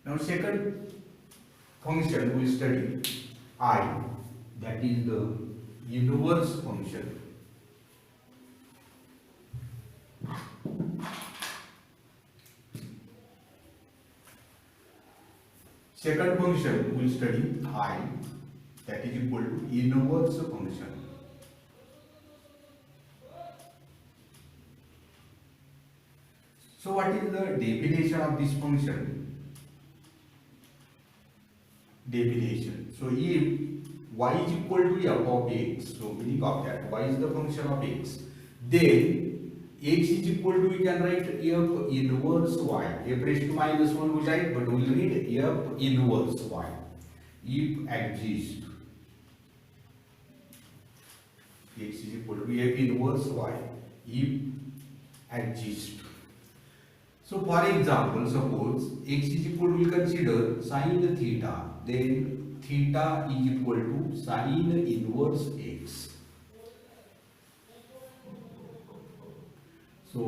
Now second function we study I, that is the inverse function. Second function we study I, that is equal to inverse function. So what is the definition of this function? Definition. So if y is equal to f of x, so meaning of that y is the function of x, then x is equal to, we can write f inverse y. F raised to minus 1 we write, but we will read f inverse y. If exists x is equal to f inverse y, if exists. So for example, suppose x is equal to, we consider sin theta, then theta is equal to sin inverse x. So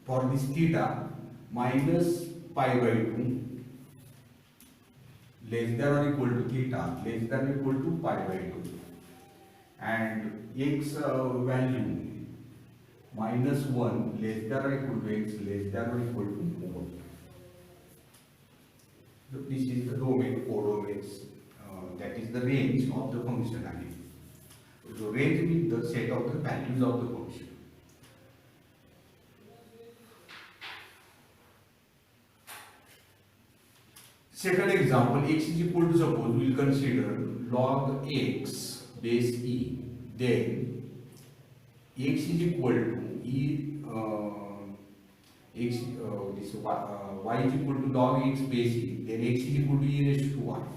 for this theta, minus pi by 2 less than or equal to theta less than or equal to pi by 2, and x value minus 1 less than or equal to x less than or equal to 4. So this is the domain, codomains, that is the range of the function again. So range means the set of the values of the function. Second example, x is equal to, suppose we will consider log x base e, then x is equal to e x this y is equal to log x base e, then x is equal to e raised to 1.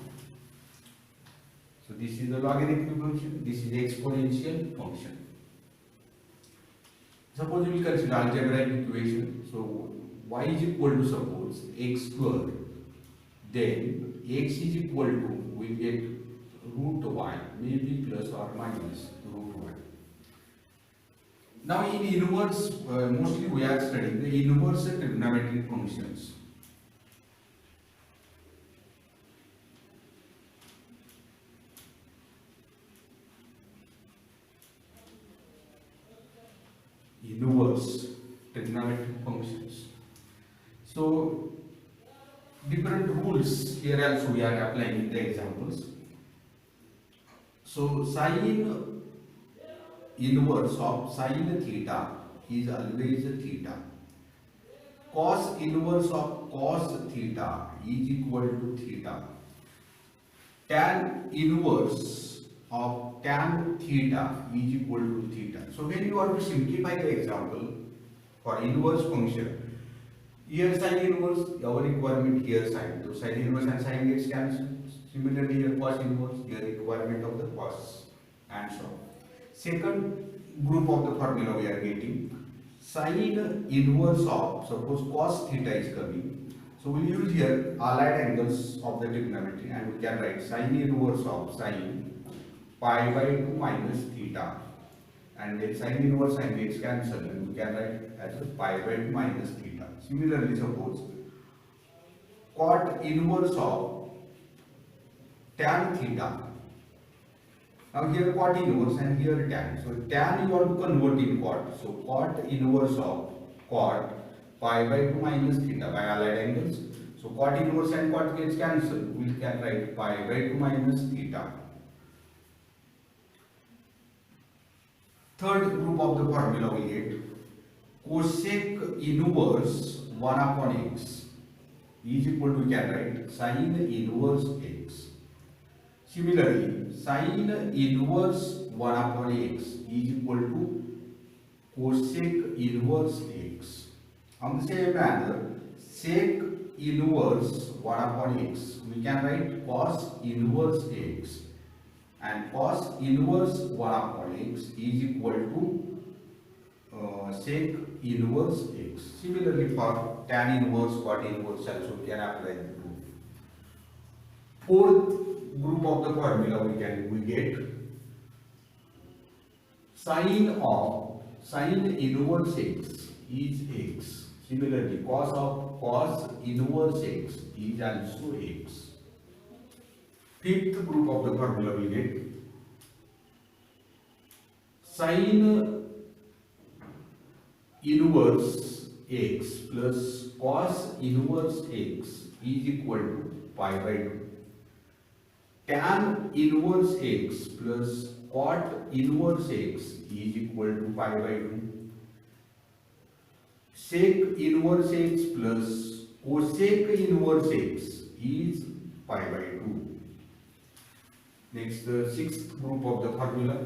So this is the logarithmic function, this is the exponential function. Suppose we will consider algebraic equation. So y is equal to, suppose x square, then x is equal to, we get root y, maybe plus or minus root y. Now in inverse, mostly we are studying the inverse trigonometric functions. Inverse trigonometric functions. So different rules here also we are applying in the examples. So sin inverse of sin theta is always theta. Cos inverse of cos theta is equal to theta. Tan inverse of tan theta is equal to theta. So when you want to simplify the example for inverse function, here sin inverse, our requirement here sin. So sin inverse and sin gets cancelled. Similarly here cos inverse, here requirement of the cos, and so on. Second group of the formula we are getting sin inverse of, suppose cos theta is coming. So we use here allied angles of the trigonometry, and we can write sin inverse of sin pi by 2 minus theta, and then sin inverse sin gets cancelled, and we can write as pi by 2 minus theta. Similarly, suppose cot inverse of tan theta. Now here cot inverse and here tan. So tan you want to convert in cot. So cot inverse of cot pi by 2 minus theta by allied angles. So cot inverse and cot gets cancelled. We can write pi by 2 minus theta. Third group of the formula we get cosec inverse 1 upon x is equal to, we can write sin inverse x. Similarly, sin inverse 1 upon x is equal to cosec inverse x. On the same manner, sec inverse 1 upon x, we can write cos inverse x, and cos inverse 1 upon x is equal to sec inverse x. Similarly, for tan inverse, cot inverse also we can apply the rule. Fourth group of the formula we get sin of sin inverse x is x. Similarly, cos inverse x is also x. Fifth group of the formula we get sin inverse x plus cos inverse x is equal to pi by 2. Tan inverse x plus cot inverse x is equal to pi by 2. Sec inverse x plus cosec inverse x is pi by 2. Next, the sixth group of the formula.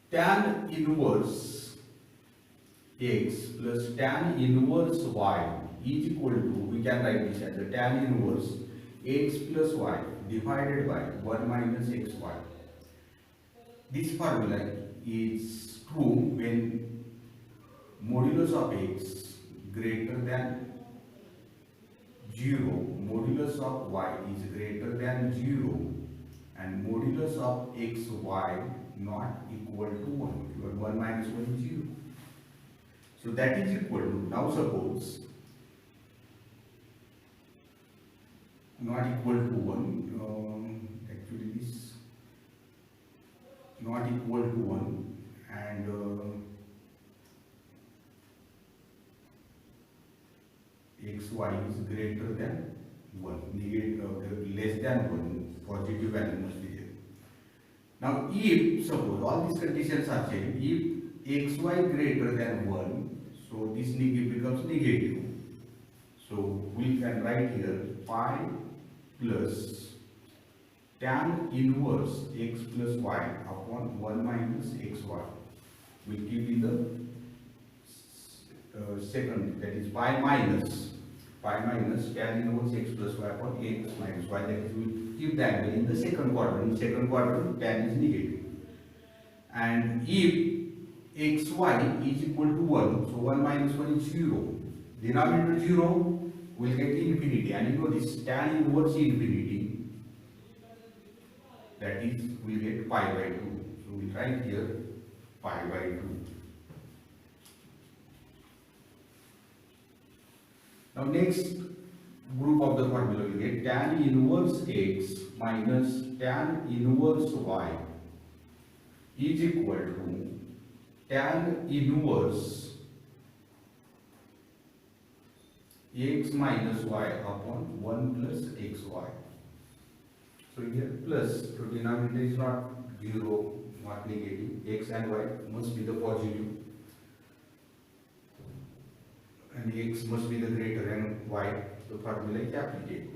Tan inverse x plus tan inverse y is equal to, we can write this as a tan inverse x plus y divided by 1 minus xy. This formula is true when modulus of x greater than 0, modulus of y is greater than 0, and modulus of xy not equal to 1. Your 1 minus 1 is 0. So that is equal to, now suppose not equal to 1, actually this not equal to 1, and xy is greater than 1, negative, less than 1, positive value must be there. Now if suppose all these conditions are changed, if xy greater than 1, so this becomes negative. So we can write here pi plus tan inverse x plus y upon 1 minus xy. We keep in the second, that is pi minus tan inverse x plus y upon x minus y, that is we keep the angle in the second quadrant. In second quadrant tan is negative, and if xy is equal to 1, so 1 minus 1 is 0, denominator 0 will get infinity, and you know this tan inverse infinity, that is we get pi by 2. So we write here pi by 2. Now next group of the formula we get tan inverse x minus tan inverse y is equal to tan inverse x minus y upon 1 plus xy. So here plus, so denominator is not 0, not negative, x and y must be the positive, and x must be the greater than y, the formula is applicable.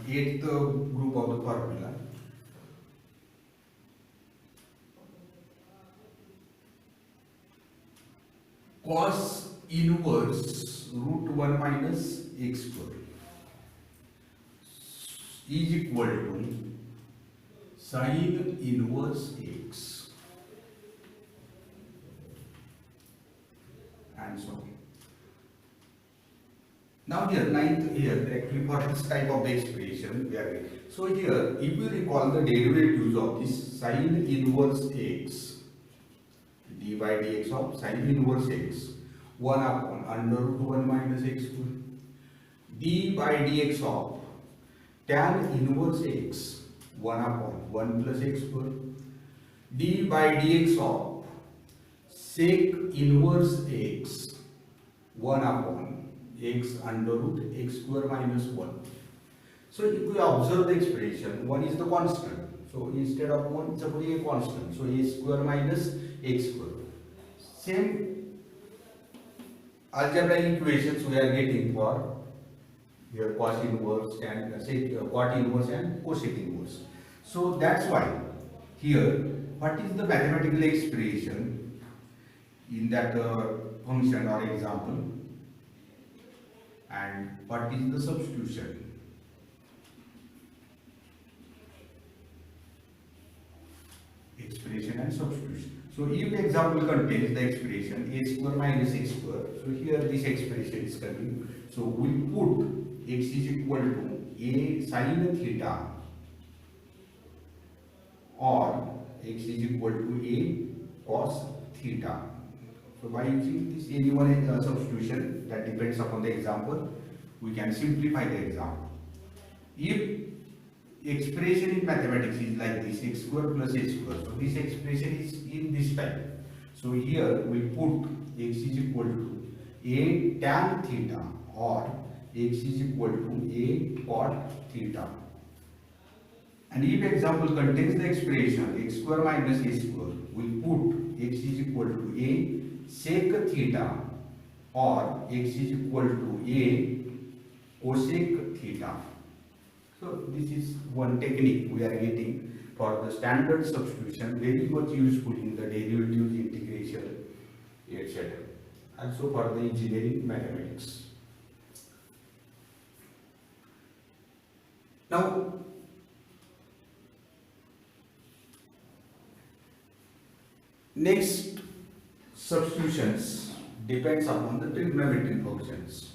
Eighth group of the formula, cos inverse root 1 minus x square is equal to sin inverse x, and so on. Now here, actually for this type of the expression, we are, so here, if you recall the derivatives of this sin inverse x, d by dx of sin inverse x, 1 upon under root 1 minus x square, d by dx of tan inverse x, 1 upon 1 plus x square, d by dx of sec inverse x 1 upon x under root x square minus 1. So if we observe the expression, 1 is the constant. So instead of 1, suppose a constant. So a square minus x square. Same algebraic equations we are getting for your cos inverse and cot inverse and cosec inverse. So that's why here, what is the mathematical expression in that function or example, and what is the substitution? Expression and substitution. So if the example contains the expression a square minus x square, so here this expression is coming. So we put x is equal to a sin theta or x is equal to a cos theta. So by using this any one substitution that depends upon the example, we can simplify the example. If expression in mathematics is like this, x square plus a square, so this expression is in this type. So here we put x is equal to a tan theta or x is equal to a cot theta. And if example contains the expression x square minus a square, we put x is equal to a sec theta or x is equal to a cosec theta. So this is one technique we are getting for the standard substitution, very much useful in the derivatives, integration, etc. Also for the engineering mathematics. Now, next substitutions depends upon the trigonometric functions.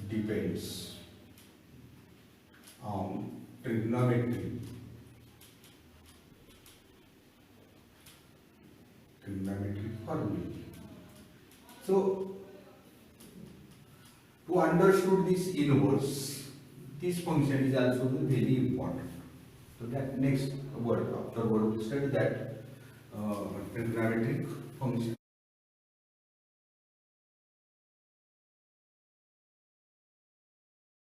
Depends on trigonometric formula. So to understand this inverse, this function is also very important. So that next word, after word we study that trigonometric function.